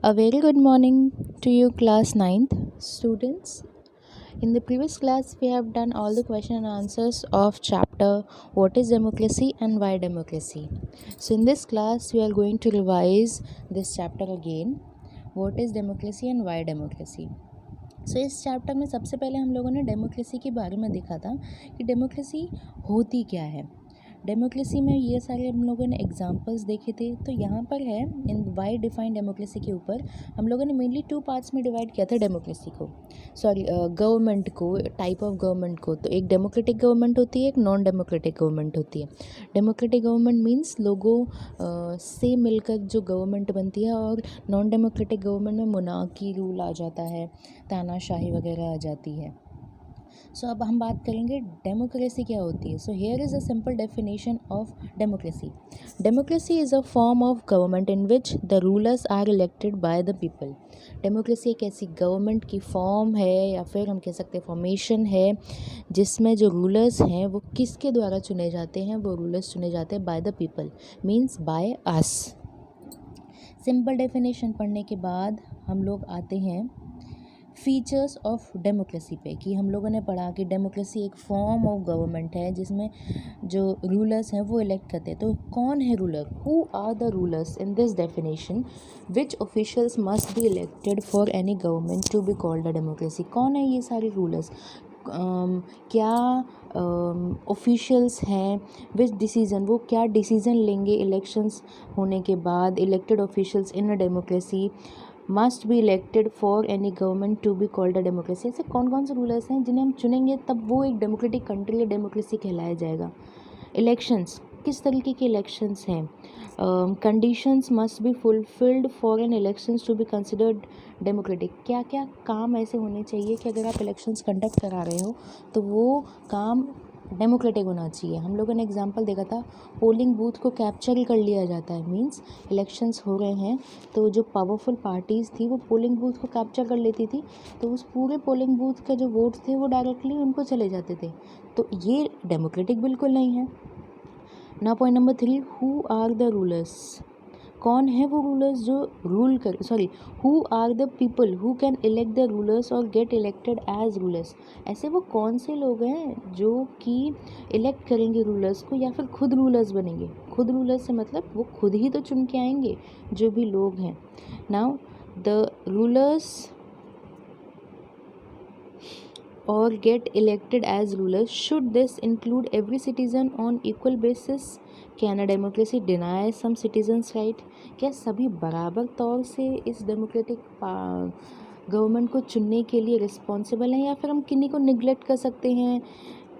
A very good morning to you, class 9th students. In the previous class, we have done all the question and answers of chapter What is Democracy and Why Democracy. So, in this class, we are going to revise this chapter again. What is Democracy and Why Democracy? सो इस chapter में सबसे पहले हम लोगों ने democracy के बारे में देखा था कि डेमोक्रेसी होती क्या है। डेमोक्रेसी में ये सारे हम लोगों ने एग्जांपल्स देखे थे। तो यहाँ पर है इन वाई डिफाइन डेमोक्रेसी के ऊपर हम लोगों ने मेनली 2 पार्ट्स में डिवाइड किया था डेमोक्रेसी को, गवर्नमेंट को, टाइप ऑफ गवर्नमेंट को। तो एक डेमोक्रेटिक गवर्नमेंट होती है, एक नॉन डेमोक्रेटिक गवर्नमेंट होती है। डेमोक्रेटिक गवर्नमेंट मीन्स लोगों से मिलकर जो गवर्नमेंट बनती है, और नॉन डेमोक्रेटिक गवर्नमेंट में मोनार्की रूल आ जाता है, तानाशाही वगैरह आ जाती है। सो अब हम बात करेंगे डेमोक्रेसी क्या होती है। So here is a simple definition of democracy. Democracy is a form of government in which the rulers are elected by the people. Democracy एक ऐसी गवर्नमेंट की फॉर्म है, या फिर हम कह सकते हैं फॉर्मेशन है, जिसमें जो रूलर्स हैं वो किसके द्वारा चुने जाते हैं। वो रूलर्स चुने जाते हैं bye the people, means by us. Simple definition पढ़ने के बाद हम लोग आते हैं फीचर्स ऑफ डेमोक्रेसी पे, कि हम लोगों ने पढ़ा कि डेमोक्रेसी एक फॉर्म ऑफ गवर्नमेंट है जिसमें जो रूलर्स हैं वो इलेक्ट करते हैं। तो कौन है ruler? Who are the rulers in this definition? Which officials must be elected for any government to be called a democracy? कौन है ये सारे रूलर्स? क्या ऑफिशियल्स हैं? विच डिसीज़न, वो क्या डिसीज़न लेंगे इलेक्शंस होने के बाद? Elected officials in a democracy must be elected for any government to be called a democracy. ऐसे कौन कौन से रूलर्स हैं जिन्हें हम चुनेंगे तब वो एक डेमोक्रेटिक कंट्री या डेमोक्रेसी कहलाया जाएगा। इलेक्शंस, किस तरीके के इलेक्शंस हैं? Conditions must be fulfilled for an elections to be considered democratic. क्या क्या काम ऐसे होने चाहिए कि अगर आप इलेक्शंस कंडक्ट करा रहे हो तो वो काम डेमोक्रेटिक होना चाहिए। हम लोगों ने एग्जांपल देखा था, पोलिंग बूथ को कैप्चर ही कर लिया जाता है। मींस इलेक्शंस हो रहे हैं तो जो पावरफुल पार्टीज़ थी वो पोलिंग बूथ को कैप्चर कर लेती थी, तो उस पूरे पोलिंग बूथ के जो वोट्स थे वो डायरेक्टली उनको चले जाते थे। तो ये डेमोक्रेटिक बिल्कुल नहीं है। Now point number 3, who are the rulers? कौन है वो रूलर्स जो रूल कर, who are the people who can elect the rulers और गेट इलेक्टेड एज रूलर्स? ऐसे वो कौन से लोग हैं जो कि इलेक्ट करेंगे रूलर्स को, या फिर खुद रूलर्स बनेंगे? खुद रूलर्स से मतलब वो खुद ही तो चुन के आएंगे जो भी लोग हैं। Now the rulers or get elected as rulers, should this include every citizen on equal basis? Can a democracy deny some citizens right? क्या सभी बराबर तौर से इस डेमोक्रेटिक गवर्नमेंट को चुनने के लिए रिस्पॉन्सिबल हैं, या फिर हम किन्हीं को निगलेक्ट कर सकते हैं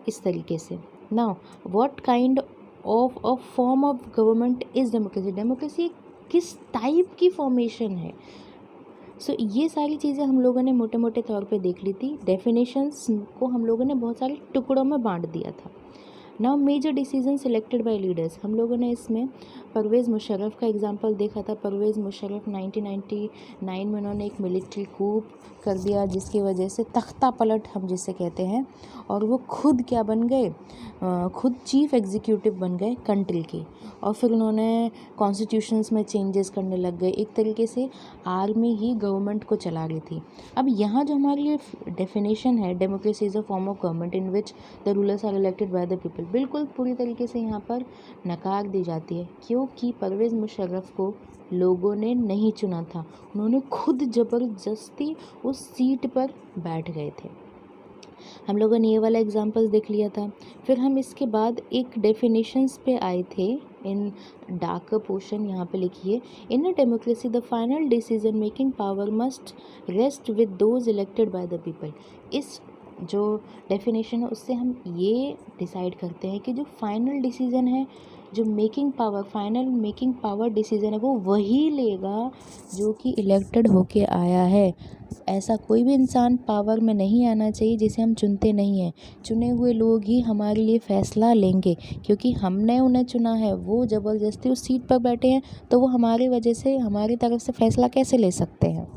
इस तरीके से? Now what kind of a form of government is democracy? Democracy किस टाइप की फॉर्मेशन है? सो ये सारी चीज़ें हम लोगों ने मोटे मोटे तौर पे देख ली थी। डेफिनेशंस को हम लोगों ने बहुत सारे टुकड़ों में बांट दिया था। Now major decision selected by leaders, हम लोगों ने इसमें परवेज़ मुशर्रफ का एग्जांपल देखा था। परवेज़ मुशर्रफ 1999 में उन्होंने एक मिलिट्री कूप कर दिया, जिसकी वजह से तख्ता पलट हम जिसे कहते हैं, और वो खुद क्या बन गए, खुद चीफ एग्जीक्यूटिव बन गए कंट्री के। और फिर उन्होंने कॉन्स्टिट्यूशंस में चेंजेस करने लग गए। एक तरीके से आर्मी ही गवर्नमेंट को चला रही थी। अब यहाँ जो हमारी ये डेफिनेशन है, democracy is a form of government in which the rulers are elected by the people, बिल्कुल पूरी तरीके से यहाँ पर नकार दी जाती है, क्योंकि परवेज़ मुशर्रफ को लोगों ने नहीं चुना था, उन्होंने खुद ज़बरदस्ती उस सीट पर बैठ गए थे। हम लोगों ने ये वाला एग्जांपल्स देख लिया था। फिर हम इसके बाद एक डेफिनेशंस पे आए थे इन डार्कर पोर्शन, यहाँ पे लिखिए, in a democracy the final decision making power must rest with those elected by the people. इस जो डेफिनेशन है उससे हम ये डिसाइड करते हैं कि जो फाइनल डिसीजन है, जो फाइनल मेकिंग पावर डिसीजन है, वो वही लेगा जो कि इलेक्टेड होके आया है। ऐसा कोई भी इंसान पावर में नहीं आना चाहिए जिसे हम चुनते नहीं हैं। चुने हुए लोग ही हमारे लिए फ़ैसला लेंगे, क्योंकि हमने उन्हें चुना है। वो ज़बरदस्ती उस सीट पर बैठे हैं, तो वो हमारी वजह से, हमारी तरफ से फ़ैसला कैसे ले सकते हैं?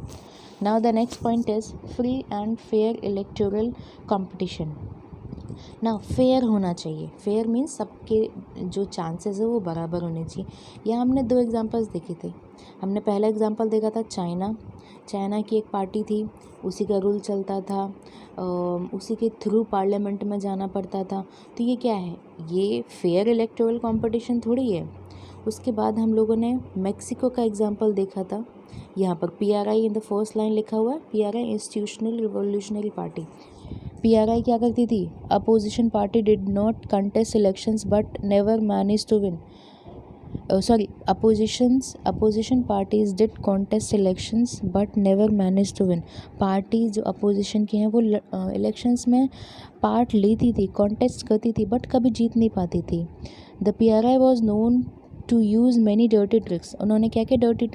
Now the next point is free and fair electoral competition. ना फेयर होना चाहिए। फेयर मीन्स सबके जो चांसेस है वो बराबर होने चाहिए। यहाँ हमने 2 एग्जांपल्स देखे थे। हमने पहला एग्जांपल देखा था चाइना की एक पार्टी थी, उसी का रूल चलता था, उसी के थ्रू पार्लियामेंट में जाना पड़ता था। तो ये क्या है, ये फेयर इलेक्टोरल कंपटीशन थोड़ी है। उसके बाद हम लोगों ने मेक्सिको का एग्जांपल देखा था। यहाँ पर PRI in the first line लिखा हुआ है, PRI institutional revolutionary party. PRI क्या करती थी, opposition party did not contest elections but never manage to win, opposition parties did contest elections but never manage to win. Party जो opposition की हैं वो इलेक्शंस में पार्ट लेती थी, कॉन्टेस्ट करती थी, बट कभी जीत नहीं पाती थी। The PRI was known to use many dirty tricks. उन्होंने क्या क्या डर्टी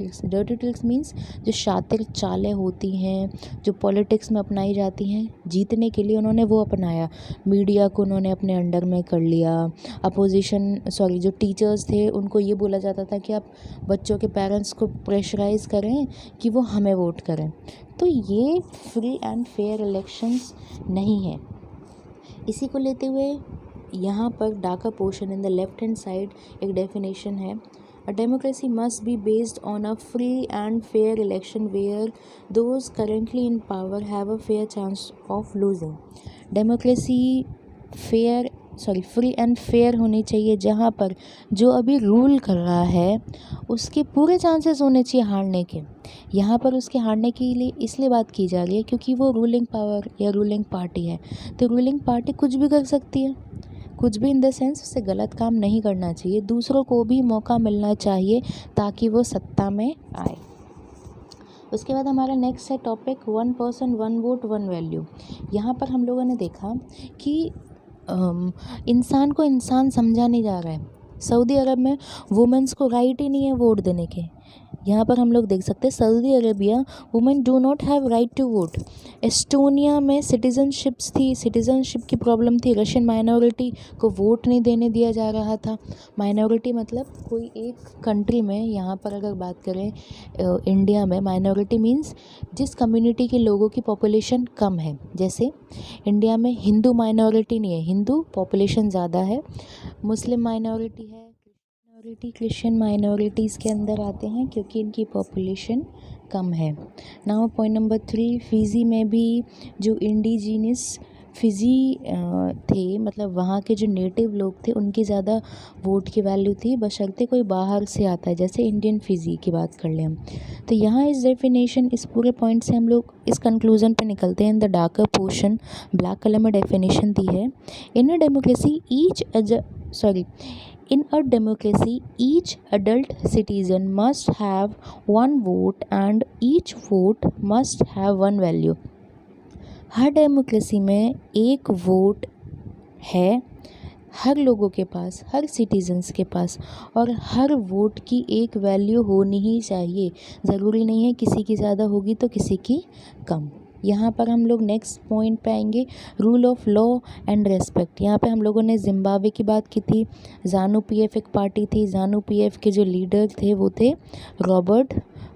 ट्रिक्स मीन्स जो शातिर चालें होती हैं, जो पॉलिटिक्स में अपनाई जाती हैं जीतने के लिए, उन्होंने वो अपनाया। मीडिया को उन्होंने अपने अंडर में कर लिया। जो टीचर्स थे उनको ये बोला जाता था कि आप बच्चों के पेरेंट्स को प्रेशराइज़ करें कि वो हमें वोट करें। तो ये फ्री एंड फेयर इलेक्शंस नहीं है। इसी को लेते हुए यहाँ पर darker portion in the left hand side एक डेफिनेशन है, a democracy must be based on a free and fair election where those currently in power have a fair chance of losing. Democracy free and fair होनी चाहिए, जहाँ पर जो अभी rule कर रहा है उसके पूरे चांसेस होने चाहिए हारने के। यहाँ पर उसके हारने के लिए इसलिए बात की जा रही है क्योंकि वो रूलिंग पावर या रूलिंग पार्टी है। तो रूलिंग पार्टी कुछ भी कर सकती है, कुछ भी इन द सेंस उससे गलत काम नहीं करना चाहिए, दूसरों को भी मौका मिलना चाहिए ताकि वो सत्ता में आए। उसके बाद हमारा नेक्स्ट है टॉपिक 1 पर्सन 1 वोट 1 वैल्यू। यहाँ पर हम लोगों ने देखा कि इंसान को इंसान समझा नहीं जा रहा है। सऊदी अरब में वुमेंस को राइट ही नहीं है वोट देने के। यहाँ पर हम लोग देख सकते हैं Saudi Arabia women do not have right to vote. Estonia में सिटीज़नशिप की प्रॉब्लम थी, रशियन माइनॉरिटी को वोट नहीं देने दिया जा रहा था। माइनॉरिटी मतलब कोई एक कंट्री में, यहाँ पर अगर बात करें इंडिया में माइनॉरिटी मीन्स जिस कम्युनिटी के लोगों की पॉपुलेशन कम है। जैसे इंडिया में हिंदू माइनॉरिटी नहीं है, हिंदू पॉपुलेशन ज़्यादा है, मुस्लिम माइनॉरिटी है, क्रिश्चियन माइनॉरिटीज़ के अंदर आते हैं क्योंकि इनकी पॉपुलेशन कम है। नाउ पॉइंट नंबर 3, फिजी में भी जो इंडिजीनियस फिजी थे, मतलब वहाँ के जो नेटिव लोग थे, उनकी ज़्यादा वोट की वैल्यू थी, बशर्ते कोई बाहर से आता है। जैसे इंडियन फिजी की बात कर लें हम, तो यहाँ इस डेफिनेशन, इस पूरे पॉइंट से हम लोग इस कंक्लूजन पे निकलते हैं। In the darker portion black colour में डेफिनेशन दी है, in a democracy In a democracy, each adult citizen must have one vote and each vote must have one value. Her democracy में एक वोट है हर लोगों के पास, हर सिटीजन्स के पास, और हर वोट की एक वैल्यू होनी ही चाहिए। ज़रूरी नहीं है किसी की ज़्यादा होगी तो किसी की कम। यहाँ पर हम लोग नेक्स्ट पॉइंट पे आएंगे, rule of law and respect. यहाँ पे हम लोगों ने जिम्बाब्वे की बात की थी। ज़ानू PF एक पार्टी थी, ज़ानू PF के जो लीडर थे वो थे Robert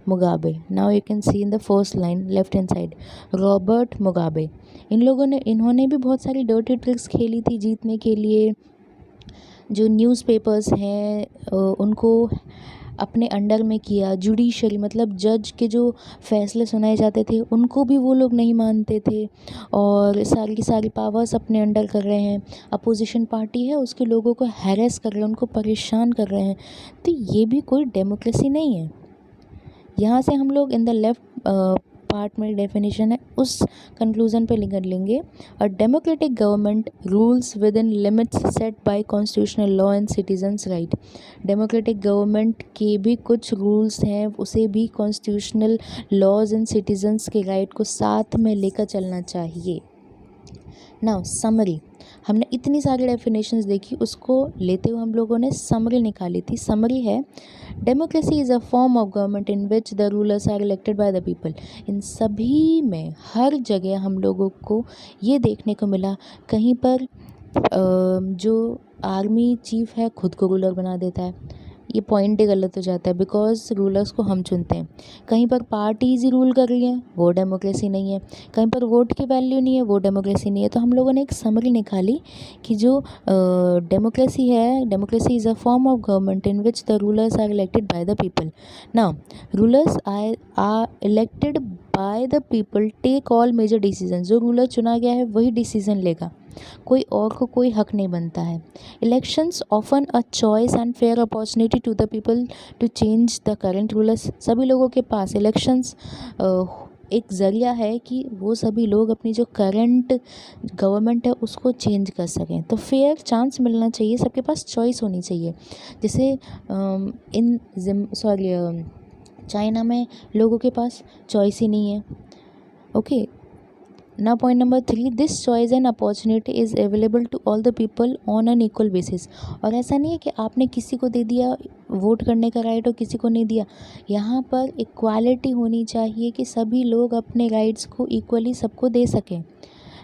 Mugabe. Now you can see in the first line left hand side, Robert Mugabe. इन्होंने भी बहुत सारी डर्टी ट्रिक्स खेली थी जीतने के लिए। जो न्यूज़पेपर्स हैं उनको अपने अंडर में किया। जुडिशरी मतलब जज के जो फैसले सुनाए जाते थे उनको भी वो लोग नहीं मानते थे, और सारी की सारी पावर्स अपने अंडर कर रहे हैं। अपोजिशन पार्टी है उसके लोगों को हैरेस कर रहे हैं, उनको परेशान कर रहे हैं। तो ये भी कोई डेमोक्रेसी नहीं है। यहाँ से हम लोग इन द लेफ्ट पार्ट में डेफिनेशन है उस कंक्लूजन पे लिख लेंगे, a democratic government rules within limits set by constitutional law and citizens right. Democratic government के भी कुछ रूल्स हैं, उसे भी कॉन्स्टिट्यूशनल लॉज एंड सिटीजन्स के राइट को साथ में लेकर चलना चाहिए। नाउ समरी, हमने इतनी सारी डेफिनेशंस देखी, उसको लेते हुए हम लोगों ने समरी निकाली थी। समरी है, democracy is a form of government in which the rulers are elected by the people. इन सभी में हर जगह हम लोगों को ये देखने को मिला, कहीं पर जो आर्मी चीफ है खुद को रूलर बना देता है, ये पॉइंट ही गलत हो जाता है, बिकॉज रूलर्स को हम चुनते हैं। कहीं पर पार्टीज ही रूल कर रही हैं, वो डेमोक्रेसी नहीं है। कहीं पर वोट की वैल्यू नहीं है, वो डेमोक्रेसी नहीं है। तो हम लोगों ने एक समरी निकाली कि जो डेमोक्रेसी है, democracy is a form of government in which the rulers are elected by the people. Now rulers are elected by the people take all major decision. जो रूलर चुना गया है वही डिसीजन लेगा, कोई और को कोई हक नहीं बनता है। Elections offer a choice and fair opportunity to the people to change the current rulers. सभी लोगों के पास इलेक्शंस एक ज़रिया है कि वो सभी लोग अपनी जो करंट गवर्नमेंट है उसको चेंज कर सकें। तो फेयर चांस मिलना चाहिए, सबके पास चॉइस होनी चाहिए। जैसे चाइना में लोगों के पास चॉइस ही नहीं है। Okay, now point number 3, this choice and opportunity is available to all the people on an equal basis। और ऐसा नहीं है कि आपने किसी को दे दिया वोट करने का राइट और किसी को नहीं दिया। यहाँ पर इक्वालिटी होनी चाहिए कि सभी लोग अपने राइट्स को इक्वली सबको दे सकें।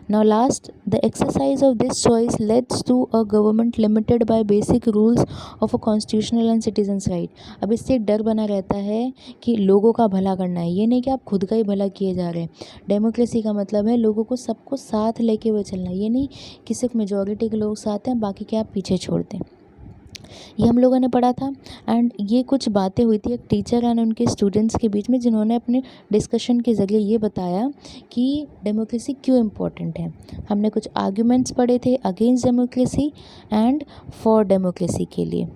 Now last, the exercise of this choice leads to a government limited by basic rules of a constitutional and citizens right। अब इससे एक डर बना रहता है कि लोगों का भला करना है, ये नहीं कि आप खुद का ही भला किए जा रहे हैं। डेमोक्रेसी का मतलब है लोगों को सबको साथ लेके हुए चलना, ये नहीं कि सिर्फ मेजॉरिटी के लोग साथ हैं बाकी के आप पीछे छोड़ दें। ये हम लोगों ने पढ़ा था। एंड ये कुछ बातें हुई थी एक टीचर एंड उनके स्टूडेंट्स के बीच में, जिन्होंने अपने डिस्कशन के ज़रिए ये बताया कि डेमोक्रेसी क्यों इम्पोर्टेंट है। हमने कुछ आर्ग्यूमेंट्स पढ़े थे against democracy and for democracy के लिए।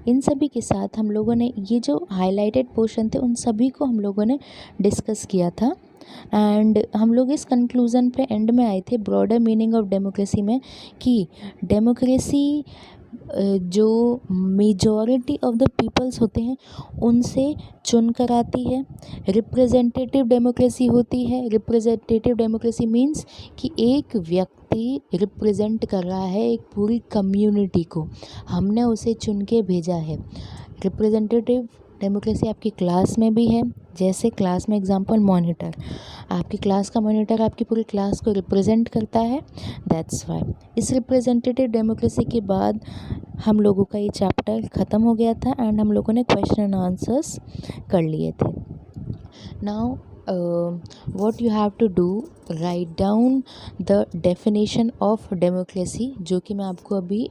इन सभी के साथ हम लोगों ने ये जो हाईलाइटेड पोर्शन थे उन सभी को हम लोगों ने डिस्कस किया था। एंड हम लोग इस कंक्लूज़न पे एंड में आए थे ब्रॉडर मीनिंग ऑफ डेमोक्रेसी में, कि डेमोक्रेसी जो मेजॉरिटी ऑफ द पीपल्स होते हैं उनसे चुन कर आती है। रिप्रेजेंटेटिव डेमोक्रेसी होती है। रिप्रेजेंटेटिव डेमोक्रेसी मीन्स कि एक व्यक्ति रिप्रेजेंट कर रहा है एक पूरी कम्युनिटी को, हमने उसे चुन के भेजा है। रिप्रेजेंटेटिव डेमोक्रेसी आपकी क्लास में भी है, जैसे क्लास में एग्जांपल मॉनिटर, आपकी क्लास का मॉनिटर आपकी पूरी क्लास को रिप्रेजेंट करता है, दैट्स वाई। इस रिप्रेजेंटेटिव डेमोक्रेसी के बाद हम लोगों का ये चैप्टर ख़त्म हो गया था एंड हम लोगों ने क्वेश्चन एंड आंसर्स कर लिए थे। Now what you have to do, write down the definition of democracy, जो कि मैं आपको अभी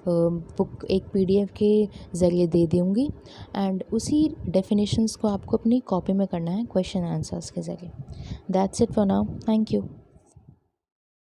बुक एक PDF के ज़रिए दे दूँगी। एंड उसी डेफिनेशंस को आपको अपनी कॉपी में करना है क्वेश्चन आंसर्स के ज़रिए। That's it for now, thank you.